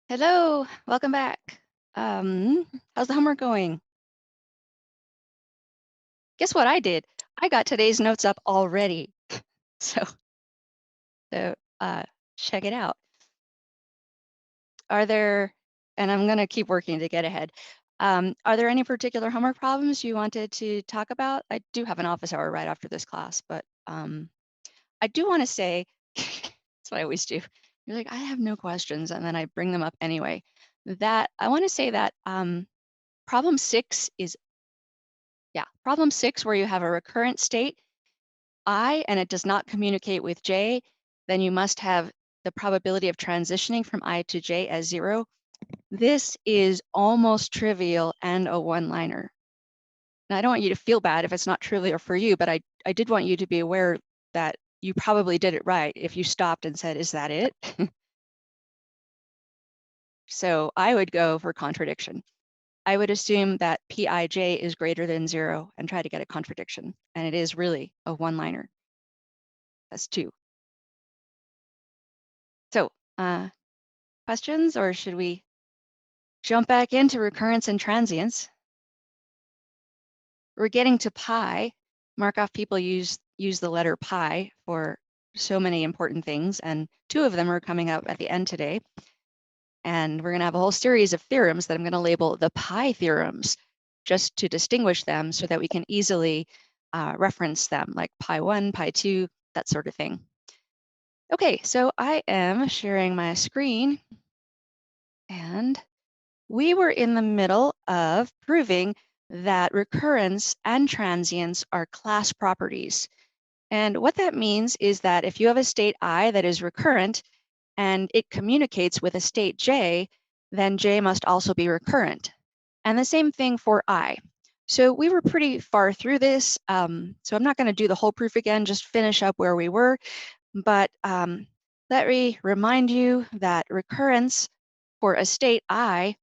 Hello, welcome back. How's the homework going? Guess what I did? I got today's notes up already. So, so check it out. Are there, and I'm gonna keep working to get ahead. Are there any particular homework problems you wanted to talk about? I do have an office hour right after this class, but I do want to say, that's what I always do. You're like, I have no questions, and then I bring them up anyway. That I want to say that problem 6 is problem 6 where you have a recurrent state, I, and it does not communicate with J, then you must have the probability of transitioning from I to J as 0. This is almost trivial and a one-liner. Now, I don't want you to feel bad if it's not trivial for you, but I did want you to be aware that you probably did it right if you stopped and said, is that it? So I would go for contradiction. I would assume that Pij is greater than 0 and try to get a contradiction. And it is really a one-liner. That's 2. So questions, or should we jump back into recurrence and transience? We're getting to pi. Markov people use the letter pi for so many important things, and 2 of them are coming up at the end today. And we're going to have a whole series of theorems that I'm going to label the pi theorems just to distinguish them so that we can easily reference them, like pi 1, pi 2, that sort of thing. Okay, so I am sharing my screen, and we were in the middle of proving that recurrence and transience are class properties. And what that means is that if you have a state I that is recurrent and it communicates with a state J, then J must also be recurrent. And the same thing for I. So we were pretty far through this. So I'm not going to do the whole proof again, just finish up where we were. But let me remind you that recurrence for a state I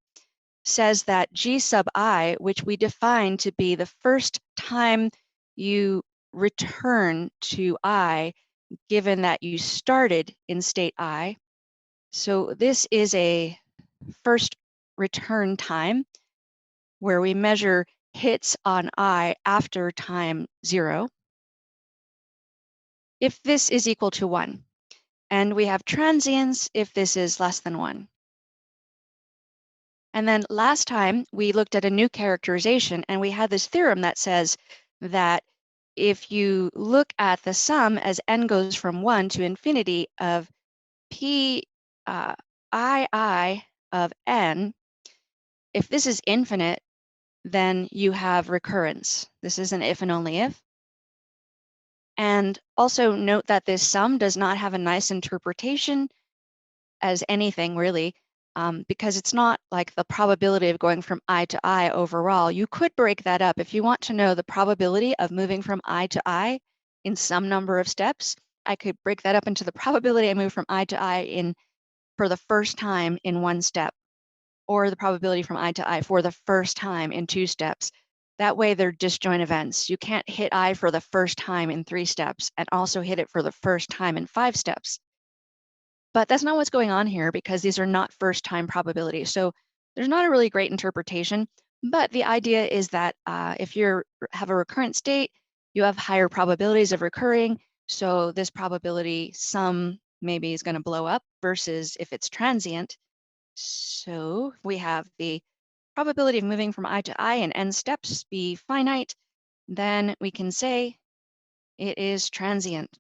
says that G sub I, which we define to be the first time you return to I, given that you started in state I. So this is a first return time where we measure hits on I after time 0. If this is equal to 1, and we have transience if this is less than 1. And then last time we looked at a new characterization, and we had this theorem that says that if you look at the sum as n goes from 1 to infinity of p I of n, if this is infinite, then you have recurrence. This is an if and only if. And also note that this sum does not have a nice interpretation as anything really, because it's not like the probability of going from I to I overall. You could break that up. If you want to know the probability of moving from I to I in some number of steps, I could break that up into the probability I move from I to I for the first time in 1 step, or the probability from I to I for the first time in 2 steps. That way they're disjoint events. You can't hit I for the first time in 3 steps and also hit it for the first time in 5 steps. But that's not what's going on here because these are not first time probabilities. So there's not a really great interpretation, but the idea is that if you have a recurrent state, you have higher probabilities of recurring. So this probability sum maybe is going to blow up versus if it's transient. So we have the probability of moving from I to I in n steps be finite, then we can say it is transient.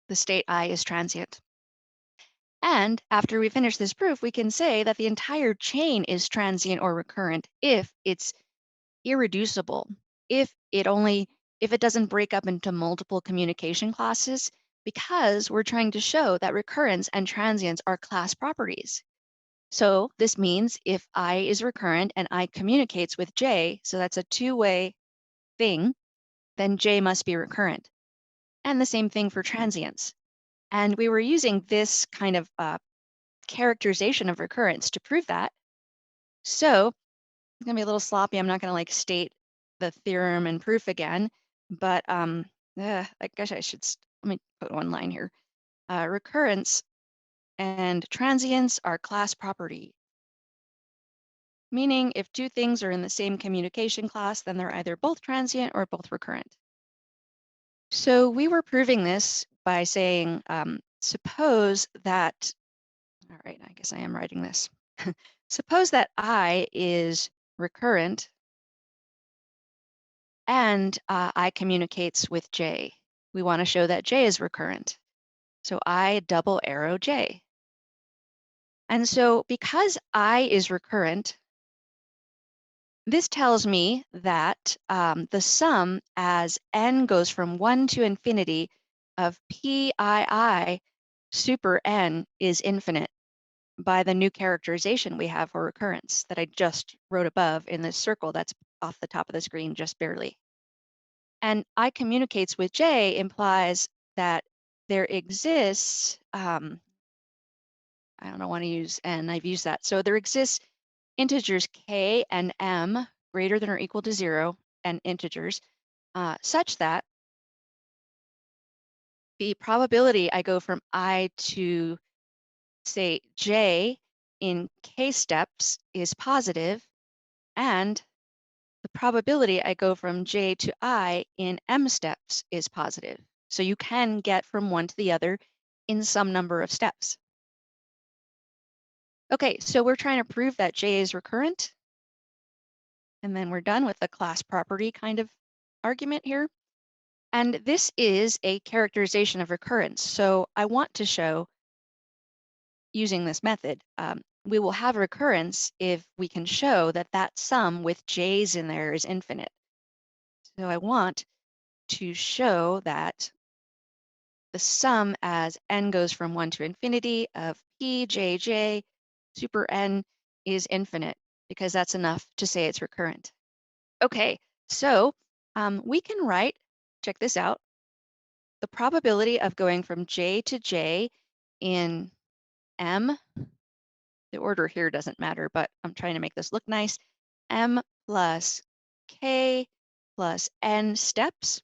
The state I is transient. And after we finish this proof, we can say that the entire chain is transient or recurrent if it's irreducible, if it doesn't break up into multiple communication classes, because we're trying to show that recurrence and transience are class properties. So this means if I is recurrent and I communicates with J, so that's a two-way thing, then J must be recurrent. And the same thing for transience. And we were using this kind of characterization of recurrence to prove that. So it's gonna be a little sloppy. I'm not gonna like state the theorem and proof again, but I guess I should, let me put one line here. Recurrence and transience are class properties. meaning if two things are in the same communication class, then they're either both transient or both recurrent. So we were proving this by saying, suppose that, all right, I guess I am writing this. Suppose that I is recurrent and I communicates with J. We want to show that J is recurrent. So I double arrow J. And so because I is recurrent, this tells me that the sum as n goes from 1 to infinity of PII super n is infinite by the new characterization we have for recurrence that I just wrote above in this circle that's off the top of the screen just barely. And I communicates with J implies that there exists, I don't want to use n, I've used that. So there exists integers k and m greater than or equal to 0 and integers such that the probability I go from I to, say, j in k steps is positive, and the probability I go from j to I in m steps is positive. So you can get from one to the other in some number of steps. Okay, so we're trying to prove that j is recurrent, and then we're done with the class property kind of argument here. And this is a characterization of recurrence. So I want to show, using this method, we will have recurrence if we can show that that sum with j's in there is infinite. So I want to show that the sum as n goes from 1 to infinity of p, j, j, super n is infinite, because that's enough to say it's recurrent. Okay, so we can write, check this out, the probability of going from j to j in m, the order here doesn't matter, but I'm trying to make this look nice, m plus k plus n steps.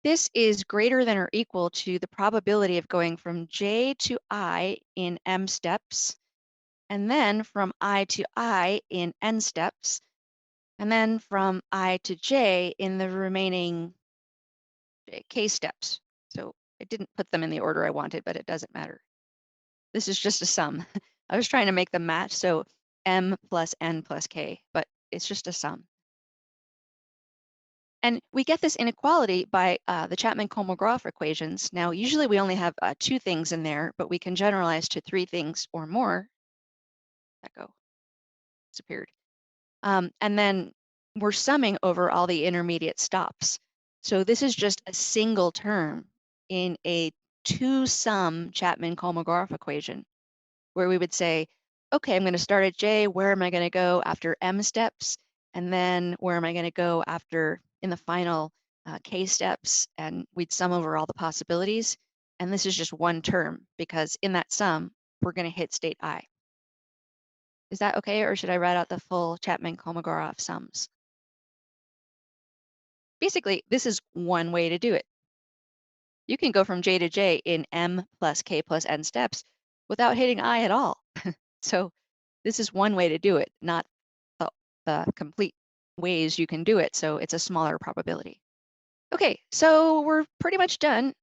This is greater than or equal to the probability of going from j to I in m steps, and then from I to I in n steps, and then from I to j in the remaining k steps. So I didn't put them in the order I wanted, but it doesn't matter. This is just a sum. I was trying to make them match, so m plus n plus k, but it's just a sum. And we get this inequality by the Chapman-Kolmogorov equations. Now, usually we only have two things in there, but we can generalize to three things or more. That go disappeared. And then we're summing over all the intermediate stops. So this is just a single term in a two-sum Chapman-Kolmogorov equation, where we would say, okay, I'm going to start at J. Where am I going to go after M steps? And then where am I going to go after in the final K steps? And we'd sum over all the possibilities. And this is just one term, because in that sum, we're going to hit state I. Is that okay, or should I write out the full Chapman-Kolmogorov sums? Basically, this is one way to do it. You can go from J to J in M plus K plus N steps without hitting I at all. So this is one way to do it, not the complete ways you can do it. So it's a smaller probability. Okay, so we're pretty much done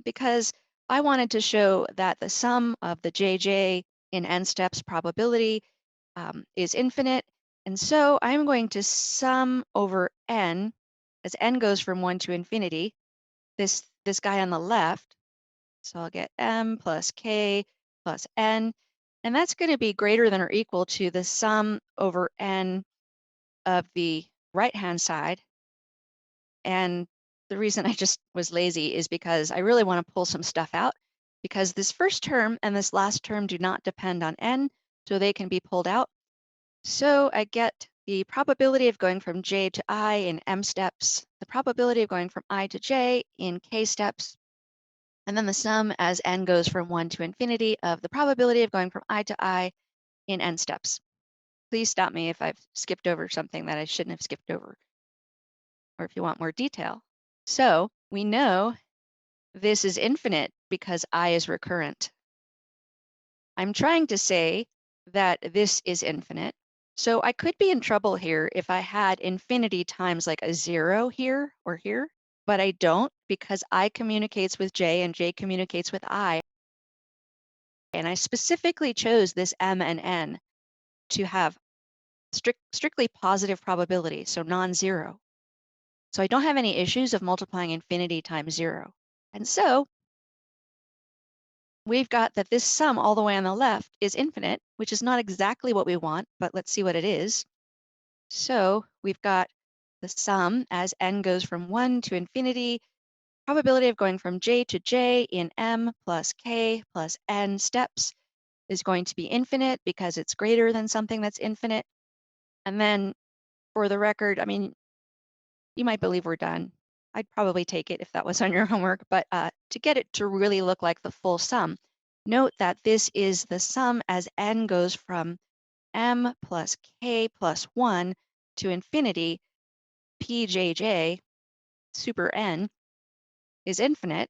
because I wanted to show that the sum of the JJ in n steps probability is infinite. And so I'm going to sum over n as n goes from 1 to infinity, this guy on the left. So I'll get m plus k plus n. And that's going to be greater than or equal to the sum over n of the right-hand side. And the reason I just was lazy is because I really want to pull some stuff out, because this first term and this last term do not depend on n, so they can be pulled out. So I get the probability of going from j to I in m steps, the probability of going from I to j in k steps, and then the sum as n goes from 1 to infinity of the probability of going from I to I in n steps. Please stop me if I've skipped over something that I shouldn't have skipped over, or if you want more detail. So we know this is infinite because I is recurrent. I'm trying to say that this is infinite. So I could be in trouble here if I had infinity times like a 0 here or here, but I don't because I communicates with J and J communicates with I. And I specifically chose this M and N to have strictly positive probability, so non-zero. So I don't have any issues of multiplying infinity times 0. And so we've got that this sum all the way on the left is infinite, which is not exactly what we want, but let's see what it is. So we've got the sum as n goes from 1 to infinity, probability of going from j to j in m plus k plus n steps is going to be infinite because it's greater than something that's infinite. And then for the record, I mean, you might believe we're done. I'd probably take it if that was on your homework, but to get it to really look like the full sum, note that this is the sum as n goes from m plus k plus 1 to infinity, pjj, super n, is infinite,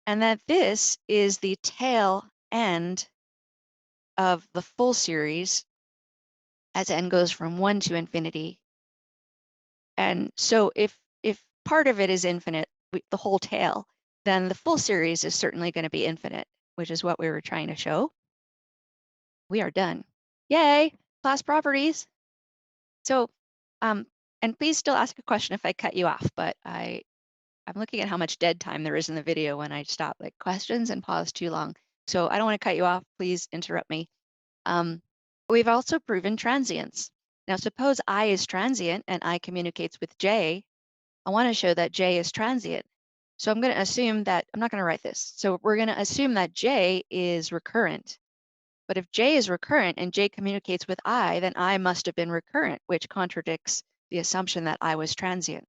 and that this is the tail end of the full series as n goes from 1 to infinity. And so if part of it is infinite, the whole tail, then the full series is certainly going to be infinite, which is what we were trying to show. We are done. Yay, class properties. So, and please still ask a question if I cut you off, but I'm looking at how much dead time there is in the video when I stop like questions and pause too long. So I don't want to cut you off. Please interrupt me. We've also proven transients. Now suppose I is transient and I communicates with J. I want to show that J is transient. So I'm going to assume that, I'm not going to write this. So we're going to assume that J is recurrent. But if J is recurrent and J communicates with I, then I must have been recurrent, which contradicts the assumption that I was transient.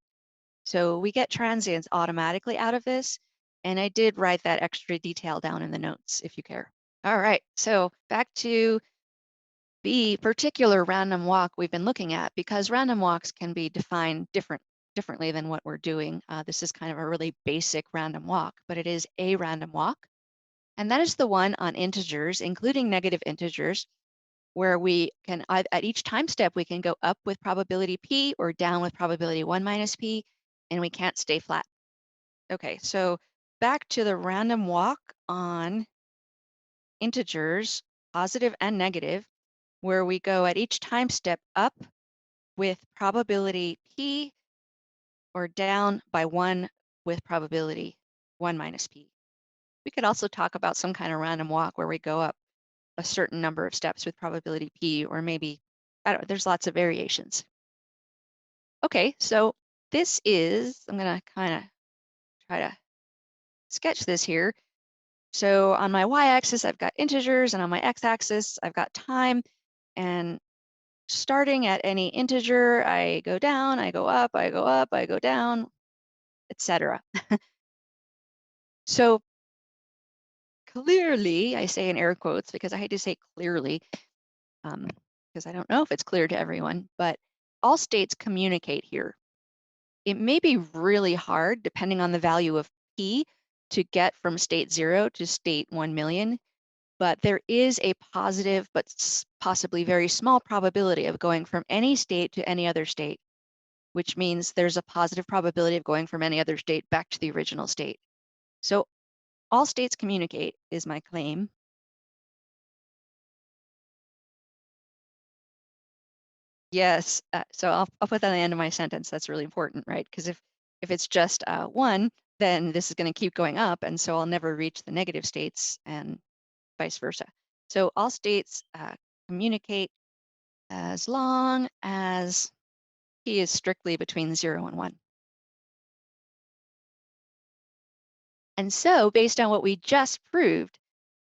So we get transients automatically out of this. And I did write that extra detail down in the notes if you care. All right, so back to the particular random walk we've been looking at, because random walks can be defined differently than what we're doing. This is kind of a really basic random walk, but it is a random walk. And that is the one on integers, including negative integers, where we can, at each time step, we can go up with probability p or down with probability 1 minus p, and we can't stay flat. Okay, so back to the random walk on integers, positive and negative, where we go at each time step up with probability p or down by 1 with probability 1 minus p. We could also talk about some kind of random walk where we go up a certain number of steps with probability p, or maybe, I don't know, there's lots of variations. Okay, so this is, I'm going to kind of try to sketch this here. So on my y-axis, I've got integers, and on my x-axis, I've got time. And starting at any integer, I go down, I go up, I go up, I go down, etc. So clearly, I say in air quotes because I hate to say clearly, because I don't know if it's clear to everyone, but all states communicate here. It may be really hard, depending on the value of p, to get from state 0 to state 1 million, but there is a positive but possibly very small probability of going from any state to any other state, which means there's a positive probability of going from any other state back to the original state. So all states communicate is my claim. Yes, so I'll put that at the end of my sentence. That's really important, right? Because if it's just 1, then this is going to keep going up, and so I'll never reach the negative states and vice versa. So all states communicate as long as p is strictly between 0 and 1. And so based on what we just proved,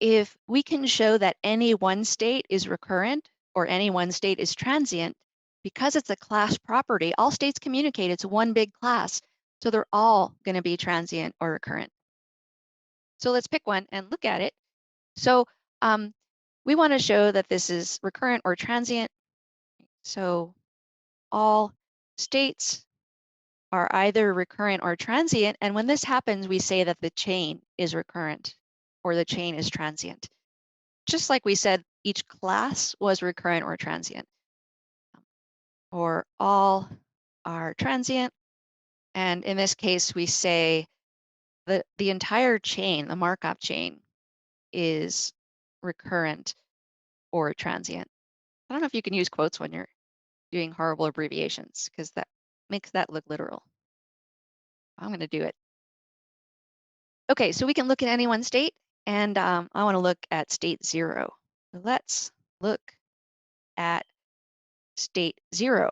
if we can show that any one state is recurrent or any one state is transient, because it's a class property, all states communicate, it's one big class. So they're all going to be transient or recurrent. So let's pick one and look at it. So we want to show that this is recurrent or transient. So all states are either recurrent or transient. And when this happens, we say that the chain is recurrent or the chain is transient. Just like we said, each class was recurrent or transient. or all are transient. And in this case, we say that the entire chain, the Markov chain, is recurrent or transient. I don't know if you can use quotes when you're doing horrible abbreviations, because that makes that look literal. I'm going to do it. Okay, so we can look at any one state, and I want to look at state 0. So let's look at state 0.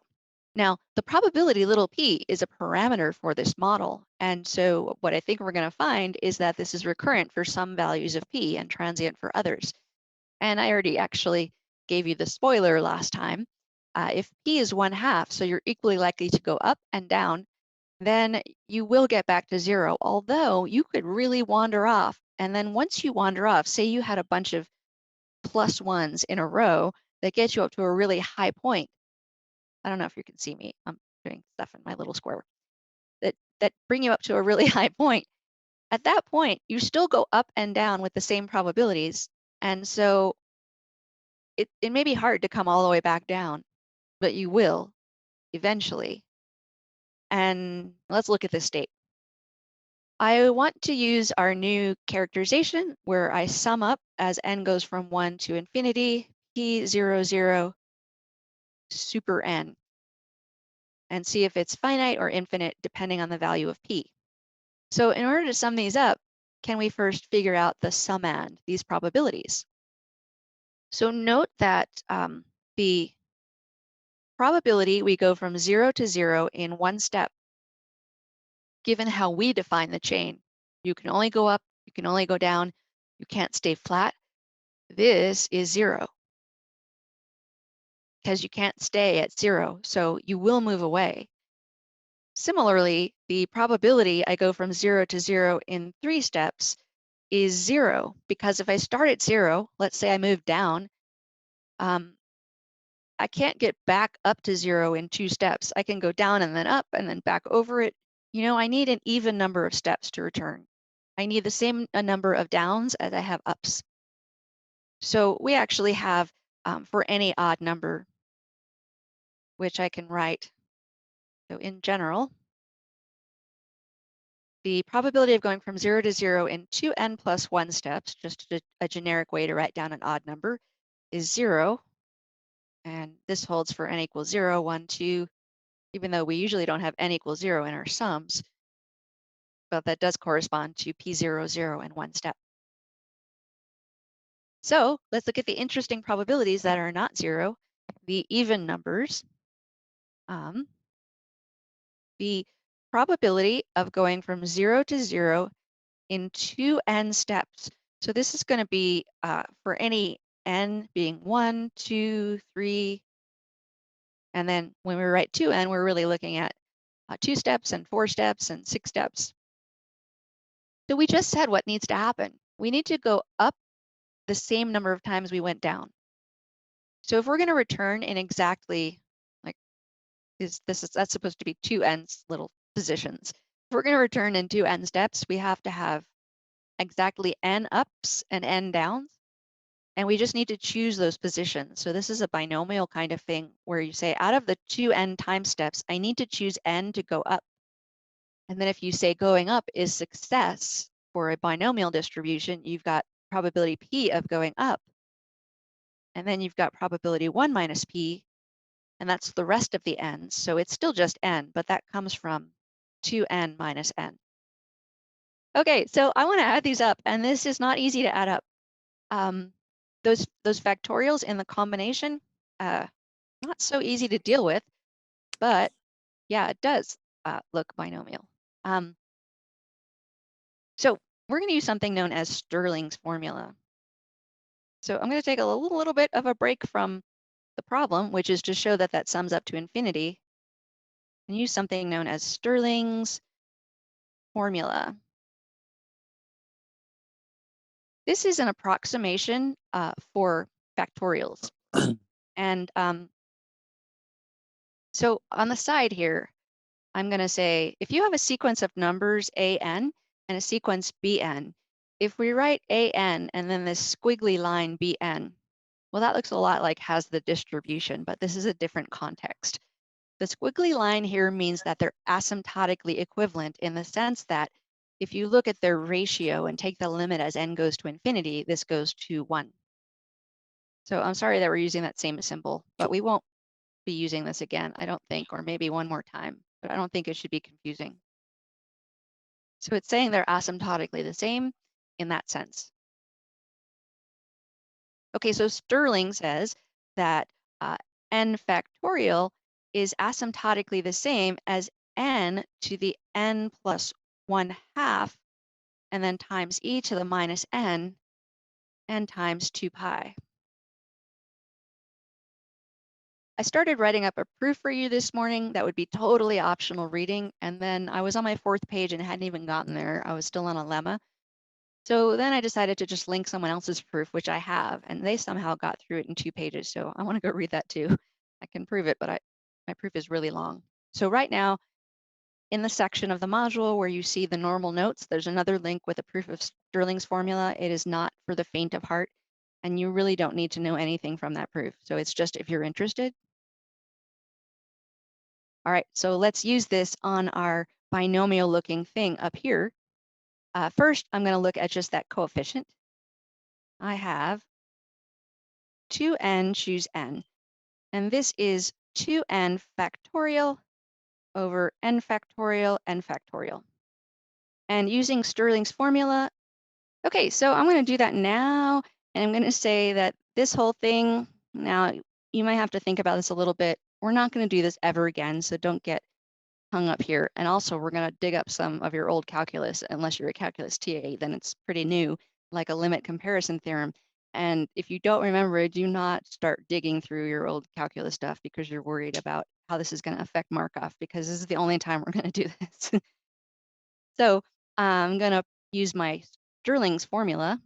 Now, the probability little p is a parameter for this model, and so what I think we're going to find is that this is recurrent for some values of p and transient for others. And I already actually gave you the spoiler last time. If p is 1/2, so you're equally likely to go up and down, then you will get back to 0, although you could really wander off. And then once you wander off, say you had a bunch of +1s in a row that get you up to a really high point. I don't know if you can see me. I'm doing stuff in my little square that bring you up to a really high point. At that point, you still go up and down with the same probabilities. And so it may be hard to come all the way back down, but you will eventually. And let's look at this state. I want to use our new characterization where I sum up as n goes from 1 to infinity, p00 super n, and see if it's finite or infinite depending on the value of p. So in order to sum these up, can we first figure out the summand, these probabilities? So note that the probability we go from 0 to 0 in one step, given how we define the chain. You can only go up, you can only go down, you can't stay flat. This is 0 because you can't stay at 0, so you will move away. Similarly, the probability I go from 0 to 0 in 3 steps is 0, because if I start at 0, let's say I move down, I can't get back up to 0 in 2 steps. I can go down and then up and then back over it. You know, I need an even number of steps to return. I need the same number of downs as I have ups. So we actually have, for any odd number, which I can write. So in general, the probability of going from 0 to 0 in 2n plus 1 steps, just a generic way to write down an odd number, is 0. And this holds for n equals 0, 1, 2, even though we usually don't have n equals 0 in our sums, but that does correspond to p00 in 1 step. So let's look at the interesting probabilities that are not 0, the even numbers. The probability of going from 0 to 0 in 2n steps. So this is going to be for any n being 1, 2, 3, and then when we write 2n, we're really looking at 2 steps and 4 steps and 6 steps. So we just said what needs to happen. We need to go up the same number of times we went down. So if we're going to return in exactly, like, that's supposed to be 2n's little positions. If we're going to return in 2n steps, we have to have exactly n ups and n downs. And we just need to choose those positions. So this is a binomial kind of thing where you say, out of the 2n time steps, I need to choose n to go up. And then if you say going up is success for a binomial distribution, you've got probability p of going up. And then you've got probability 1 minus p, and that's the rest of the n's. So it's still just n, but that comes from 2n minus n. Okay, so I want to add these up, and this is not easy to add up. Those factorials in the combination, not so easy to deal with, but yeah, it does look binomial. So we're going to use something known as Stirling's formula. So I'm going to take a little bit of a break from the problem, which is to show that that sums up to infinity, and use something known as Stirling's formula. This is an approximation for factorials. And so on the side here, I'm going to say, if you have a sequence of numbers an and a sequence bn, if we write an and then this squiggly line bn, well, that looks a lot like has the distribution, but this is a different context. The squiggly line here means that they're asymptotically equivalent in the sense that if you look at their ratio and take the limit as n goes to infinity, this goes to 1. So I'm sorry that we're using that same symbol, but we won't be using this again, I don't think, or maybe one more time, but I don't think it should be confusing. So it's saying they're asymptotically the same in that sense. Okay, so Stirling says that n factorial is asymptotically the same as n to the n plus 1/2, and then times e to the minus n times 2 pi. I started writing up a proof for you this morning that would be totally optional reading, and then I was on my 4th page and hadn't even gotten there. I was still on a lemma. So then I decided to just link someone else's proof, which I have, and they somehow got through it in 2 pages. So I want to go read that too. I can prove it, but my proof is really long. So right now, in the section of the module where you see the normal notes, there's another link with a proof of Stirling's formula. It is not for the faint of heart, and you really don't need to know anything from that proof. So it's just if you're interested. All right, so let's use this on our binomial looking thing up here. First, I'm going to look at just that coefficient. I have 2n choose n, and this is 2n factorial over n factorial n factorial. And using Stirling's formula, okay, so I'm going to do that now, and I'm going to say that this whole thing, now you might have to think about this a little bit. We're not going to do this ever again, so don't get hung up here. And also, we're going to dig up some of your old calculus. Unless you're a calculus TA, then it's pretty new, like a limit comparison theorem. And if you don't remember it, do not start digging through your old calculus stuff because you're worried about how this is going to affect Markov, because this is the only time we're going to do this. So I'm going to use my Stirling's formula.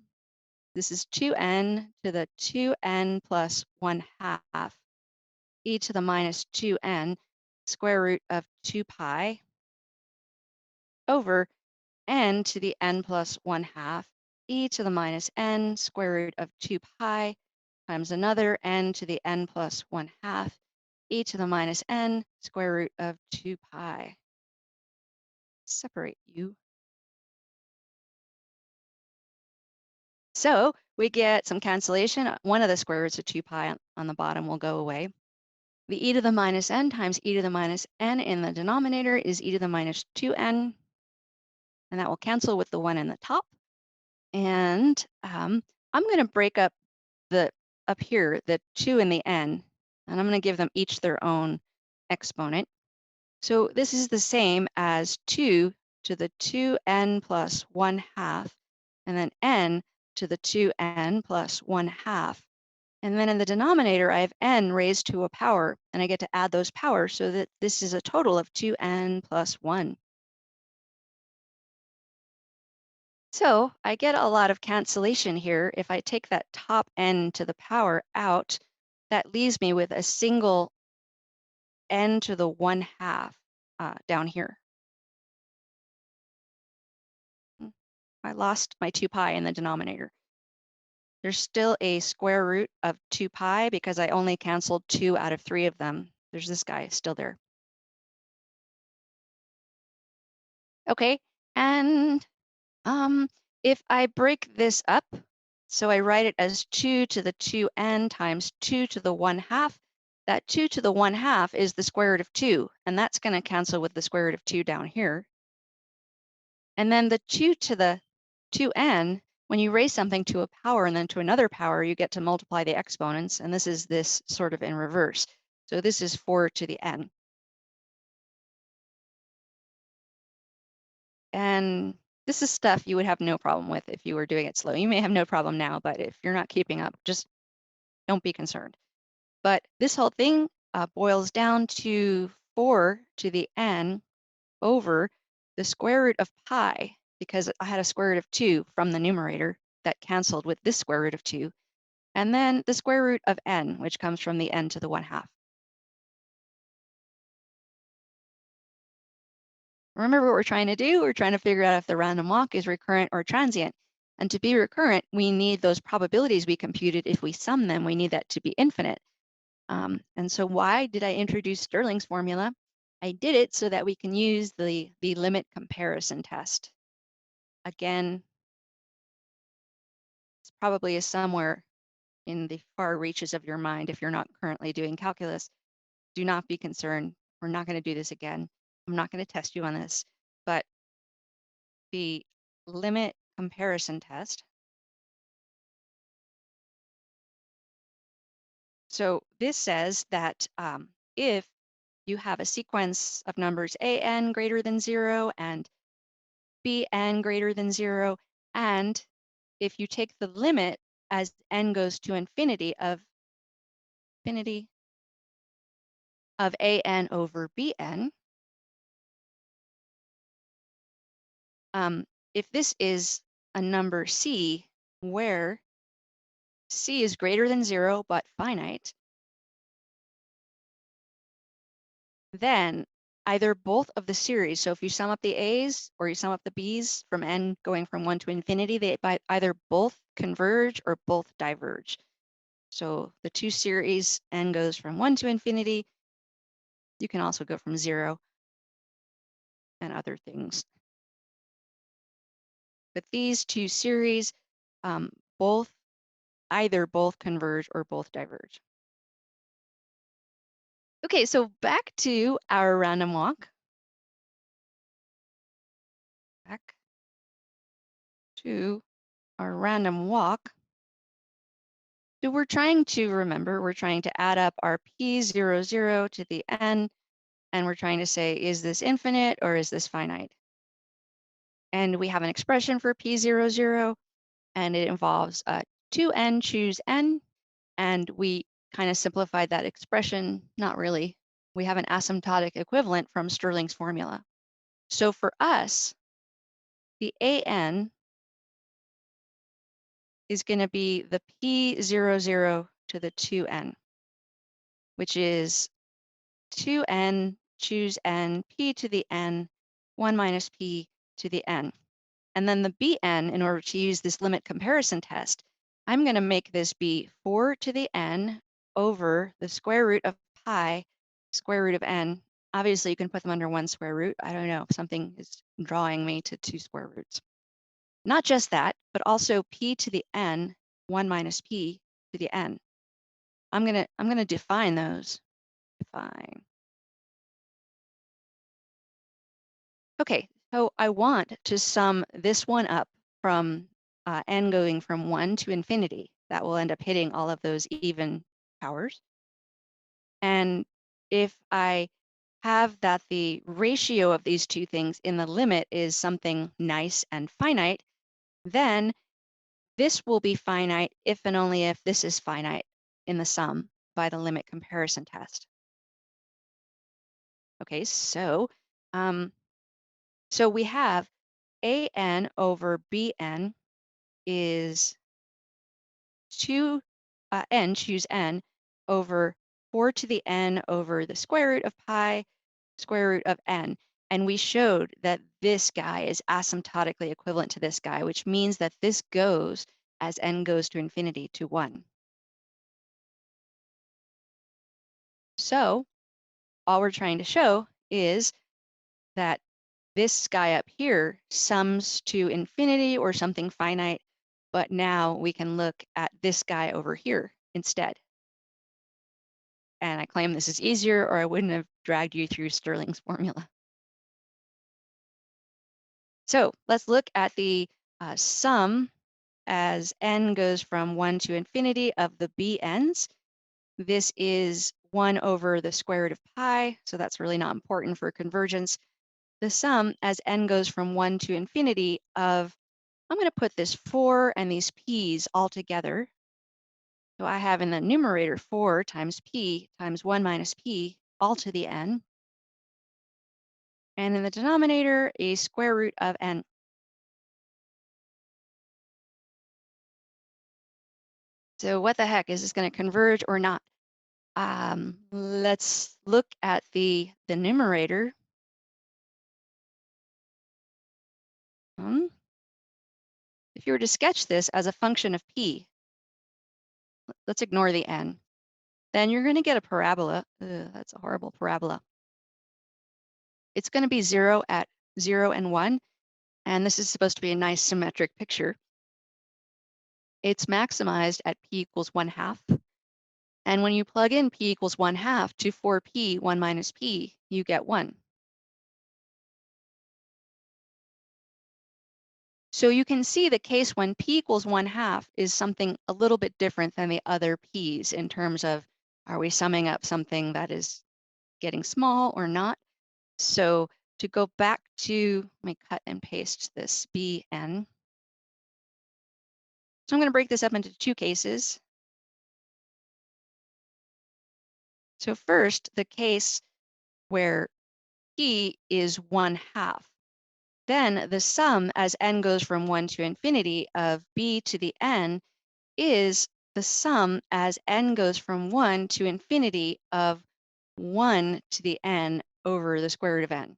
This is 2n to the 2n plus 1/2 e to the minus 2n square root of 2 pi over n to the n plus 1/2 e to the minus n square root of 2 pi times another n to the n plus 1/2 e to the minus n square root of 2 pi. Separate you. So we get some cancellation. One of the square roots of 2 pi on the bottom will go away. The e to the minus n times e to the minus n in the denominator is e to the minus 2n, and that will cancel with the 1 in the top. And I'm going to break up up here, the 2 and the n, and I'm going to give them each their own exponent. So this is the same as 2 to the 2n plus 1/2, and then n to the 2n plus 1/2. And then in the denominator, I have n raised to a power, and I get to add those powers so that this is a total of 2n plus 1. So I get a lot of cancellation here. If I take that top n to the power out, that leaves me with a single n to the 1/2 down here. I lost my 2 pi in the denominator. There's still a square root of 2 pi because I only canceled 2 out of 3 of them. There's this guy still there. Okay, and if I break this up, so I write it as 2 to the 2n times 2 to the 1/2, that 2 to the 1/2 is the square root of 2, and that's going to cancel with the square root of 2 down here. And then the 2 to the 2n, when you raise something to a power and then to another power, you get to multiply the exponents, and this is this sort of in reverse. So this is 4 to the n. And this is stuff you would have no problem with if you were doing it slow. You may have no problem now, but if you're not keeping up, just don't be concerned. But this whole thing boils down to 4 to the n over the square root of pi, because I had a square root of 2 from the numerator that canceled with this square root of 2, and then the square root of n, which comes from the n to the 1/2. Remember what we're trying to do? We're trying to figure out if the random walk is recurrent or transient. And to be recurrent, we need those probabilities we computed. If we sum them, we need that to be infinite. And so why did I introduce Stirling's formula? I did it so that we can use the limit comparison test. Again, it's probably somewhere in the far reaches of your mind if you're not currently doing calculus. Do not be concerned. We're not going to do this again. I'm not going to test you on this, but the limit comparison test. So this says that if you have a sequence of numbers an greater than 0 and bn greater than 0, and if you take the limit as n goes to infinity of an over bn, if this is a number c where c is greater than 0 but finite, then either both of the series, so if you sum up the a's or you sum up the b's from n going from 1 to infinity, they either both converge or both diverge. So the two series, n goes from 1 to infinity. You can also go from 0 and other things. But these two series, both converge or both diverge. Okay, so back to our random walk. Back to our random walk. So we're trying to remember, we're trying to add up our p00 to the n, and we're trying to say, is this infinite or is this finite? And we have an expression for p00, and it involves 2n choose n, and we kind of simplified that expression. Not really. We have an asymptotic equivalent from Stirling's formula. So for us, the an is going to be the p00 to the 2n, which is 2n choose n, p to the n, 1 minus p to the n. And then the bn, in order to use this limit comparison test, I'm going to make this be 4 to the n over the square root of pi square root of n. Obviously, you can put them under one square root. I don't know if something is drawing me to two square roots. Not just that, but also p to the n, 1 minus p to the n. I'm gonna define those. Define. Okay, so I want to sum this one up from n going from 1 to infinity. That will end up hitting all of those even powers. And if I have that the ratio of these two things in the limit is something nice and finite, then this will be finite if and only if this is finite in the sum by the limit comparison test. Okay, so we have an over bn is 2 n, choose n, over 4 to the n over the square root of pi square root of n. And we showed that this guy is asymptotically equivalent to this guy, which means that this goes as n goes to infinity to 1. So all we're trying to show is that this guy up here sums to infinity or something finite, but now we can look at this guy over here instead. And I claim this is easier, or I wouldn't have dragged you through Stirling's formula. So let's look at the sum as n goes from 1 to infinity of the bn's. This is 1 over the square root of pi, so that's really not important for convergence. The sum as n goes from 1 to infinity of, I'm going to put this 4 and these p's all together. So I have in the numerator 4 times p times 1 minus p all to the n. And in the denominator, a square root of n. So what the heck, is this going to converge or not? Let's look at the numerator. If you were to sketch this as a function of p, let's ignore the n. then you're going to get a parabola. Ugh, that's a horrible parabola. It's going to be 0 at 0 and 1, and this is supposed to be a nice symmetric picture. It's maximized at p equals 1/2. And when you plug in p equals 1/2 to 4p, 1 minus p, you get 1. So you can see the case when p equals 1/2 is something a little bit different than the other p's in terms of, are we summing up something that is getting small or not? So to go back to, let me cut and paste this bn. So I'm going to break this up into two cases. So first, the case where p is 1/2. Then the sum as n goes from 1 to infinity of b to the n is the sum as n goes from 1 to infinity of 1 to the n over the square root of n.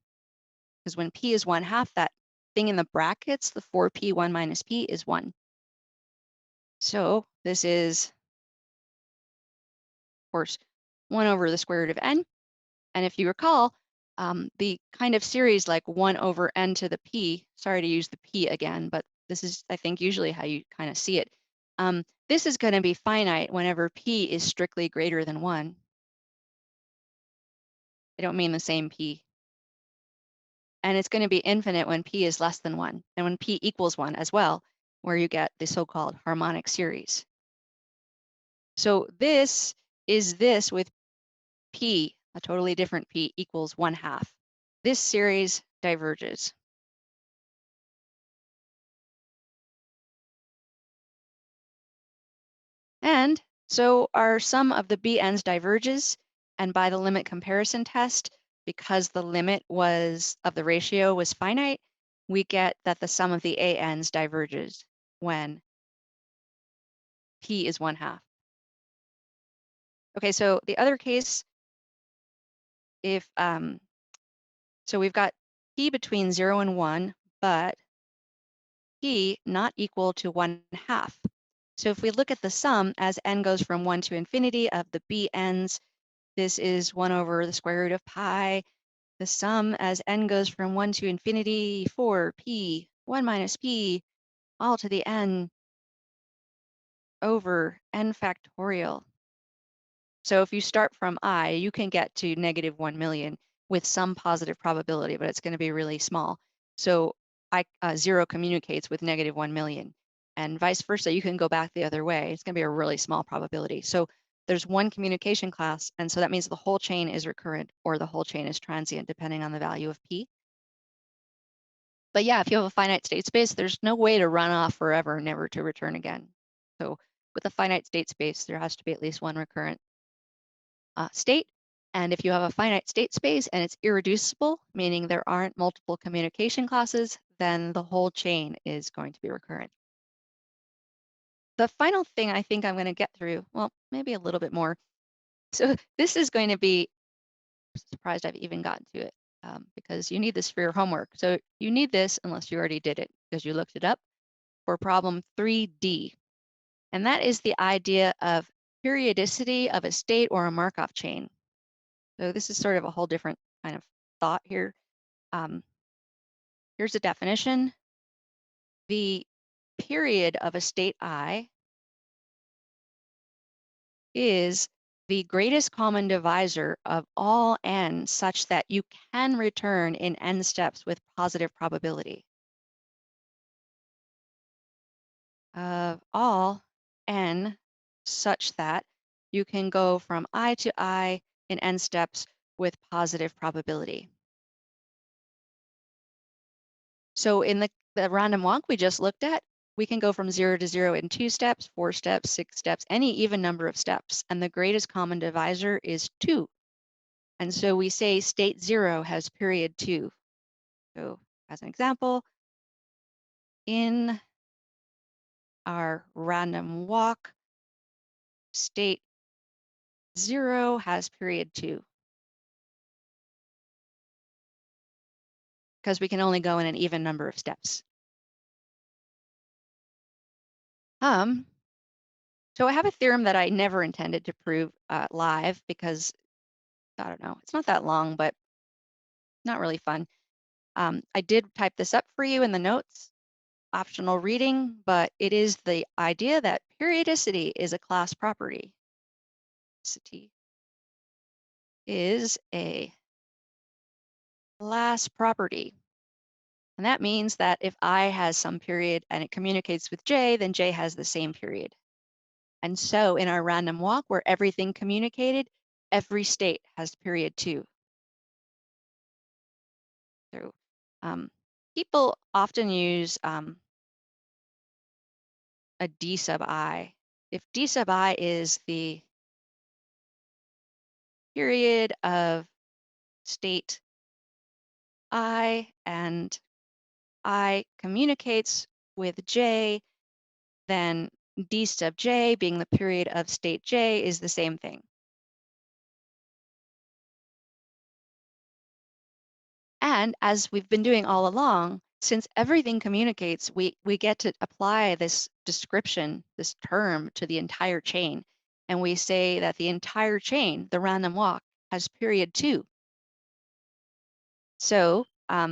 Because when p is 1/2, that thing in the brackets, the 4p, 1 minus p, is 1. So this is, of course, 1 over the square root of n. And if you recall, the kind of series like 1 over n to the p, sorry to use the p again, but this is, I think, usually how you kind of see it. This is going to be finite whenever p is strictly greater than 1. I don't mean the same p. And it's going to be infinite when p is less than 1, and when p equals 1 as well, where you get the so-called harmonic series. So this is this with p, a totally different p, equals 1/2. This series diverges. And so our sum of the bn's diverges, and by the limit comparison test, because the limit was of the ratio was finite, we get that the sum of the an's diverges when p is 1/2. Okay, so the other case, if so we've got p between 0 and 1, but p not equal to 1/2. So if we look at the sum as n goes from 1 to infinity of the bn's, this is 1 over the square root of pi. The sum as n goes from 1 to infinity, 4p, 1 minus p, all to the n over n factorial. So if you start from I, you can get to negative 1 million with some positive probability, but it's going to be really small. So 0 communicates with negative 1 million, and vice versa. You can go back the other way. It's going to be a really small probability. So there's one communication class, and so that means the whole chain is recurrent or the whole chain is transient, depending on the value of p. But yeah, if you have a finite state space, there's no way to run off forever, never to return again. So with a finite state space, there has to be at least one recurrent state. And if you have a finite state space and it's irreducible, meaning there aren't multiple communication classes, then the whole chain is going to be recurrent. The final thing I think I'm going to get through, well, maybe a little bit more. So this is going to be, surprised I've even gotten to it, because you need this for your homework. So you need this unless you already did it because you looked it up, for problem 3D. And that is the idea of periodicity of a state or a Markov chain. So this is sort of a whole different kind of thought here. Here's a definition. The period of a state I is the greatest common divisor of all n such that you can return in n steps with positive probability. Of all n such that you can go from I to I in n steps with positive probability. So in the random walk we just looked at, we can go from 0 to 0 in 2 steps, 4 steps, 6 steps, any even number of steps. And the greatest common divisor is 2. And so we say state 0 has period 2. So as an example, in our random walk, state 0 has period 2. Because we can only go in an even number of steps. So I have a theorem that I never intended to prove live because, I don't know, it's not that long, but not really fun. I did type this up for you in the notes, optional reading, but it is the idea that periodicity is a class property. Periodicity is a class property. And that means that if I has some period and it communicates with J, then J has the same period. And so in our random walk where everything communicated, every state has period too. So people often use a D sub I. If D sub I is the period of state I and I communicates with J, then D sub J being the period of state J is the same thing. And as we've been doing all along, since everything communicates, we get to apply this description, this term to the entire chain. And we say that the entire chain, the random walk, has period too. So I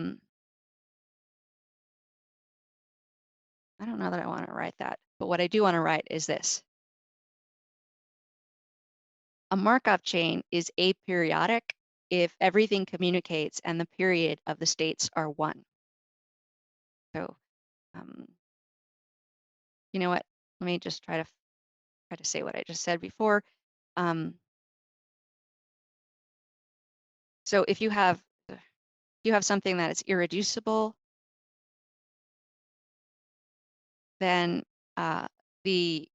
don't know that I want to write that, but what I do want to write is this. A Markov chain is aperiodic if everything communicates and the period of the states are 1. So, you know what? Let me just try to say what I just said before. So if you have something that is irreducible, then the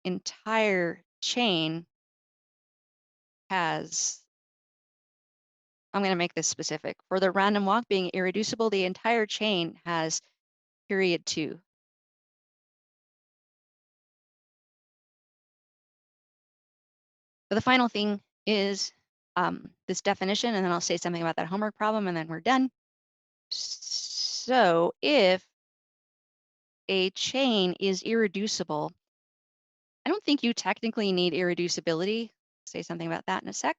entire chain has, I'm going to make this specific. For the random walk being irreducible, the entire chain has period 2. But the final thing is this definition, and then I'll say something about that homework problem, and then we're done. So if a chain is irreducible, I don't think you technically need irreducibility. I'll say something about that in a sec.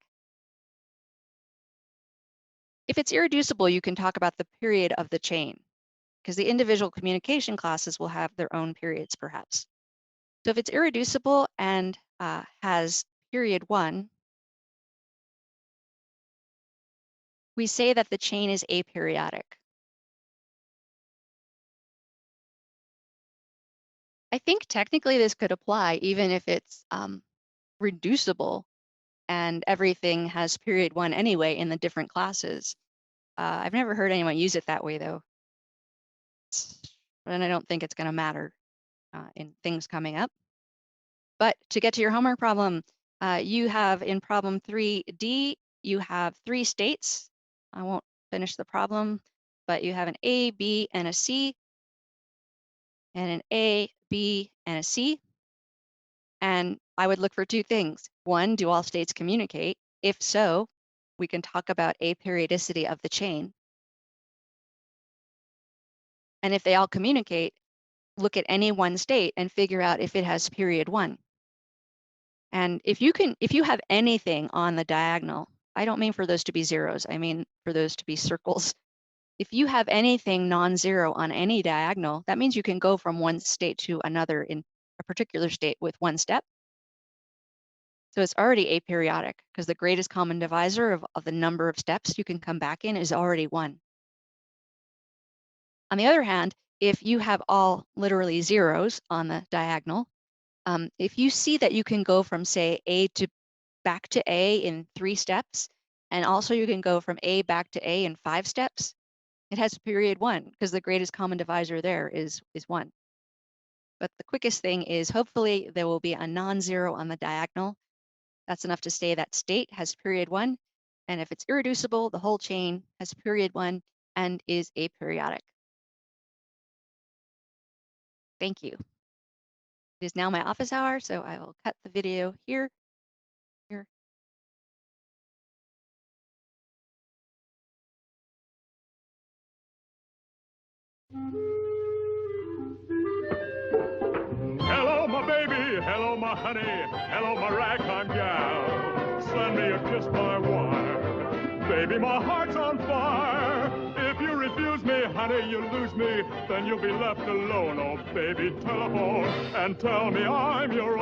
If it's irreducible, you can talk about the period of the chain because the individual communication classes will have their own periods perhaps. So if it's irreducible and has period 1, we say that the chain is aperiodic. I think technically this could apply even if it's reducible and everything has period 1 anyway in the different classes. I've never heard anyone use it that way though. And I don't think it's going to matter in things coming up. But to get to your homework problem, you have in problem 3D, you have 3 states. I won't finish the problem, but you have an A, B, and a C, and an A, B, and a C. And I would look for 2 things. 1, do all states communicate? If so, we can talk about aperiodicity of the chain. And if they all communicate, look at any one state and figure out if it has period 1. And if you have anything on the diagonal, I don't mean for those to be zeros, I mean for those to be circles. If you have anything non-zero on any diagonal, that means you can go from one state to another in a particular state with 1 step. So it's already aperiodic because the greatest common divisor of the number of steps you can come back in is already 1. On the other hand, if you have all literally zeros on the diagonal, if you see that you can go from say A to back to A in 3 steps, and also you can go from A back to A in 5 steps, it has period 1 because the greatest common divisor there is 1. But the quickest thing is hopefully there will be a non-zero on the diagonal. That's enough to say that state has period 1. And if it's irreducible, the whole chain has period 1 and is aperiodic. Thank you. It is now my office hour, so I will cut the video here. Hello, my baby. hello, my honey, hello, my ragtime gal. Send me a kiss by wire. Baby, my heart's on fire. If you refuse me, honey, you lose me. Then you'll be left alone. Oh, baby, telephone and tell me I'm your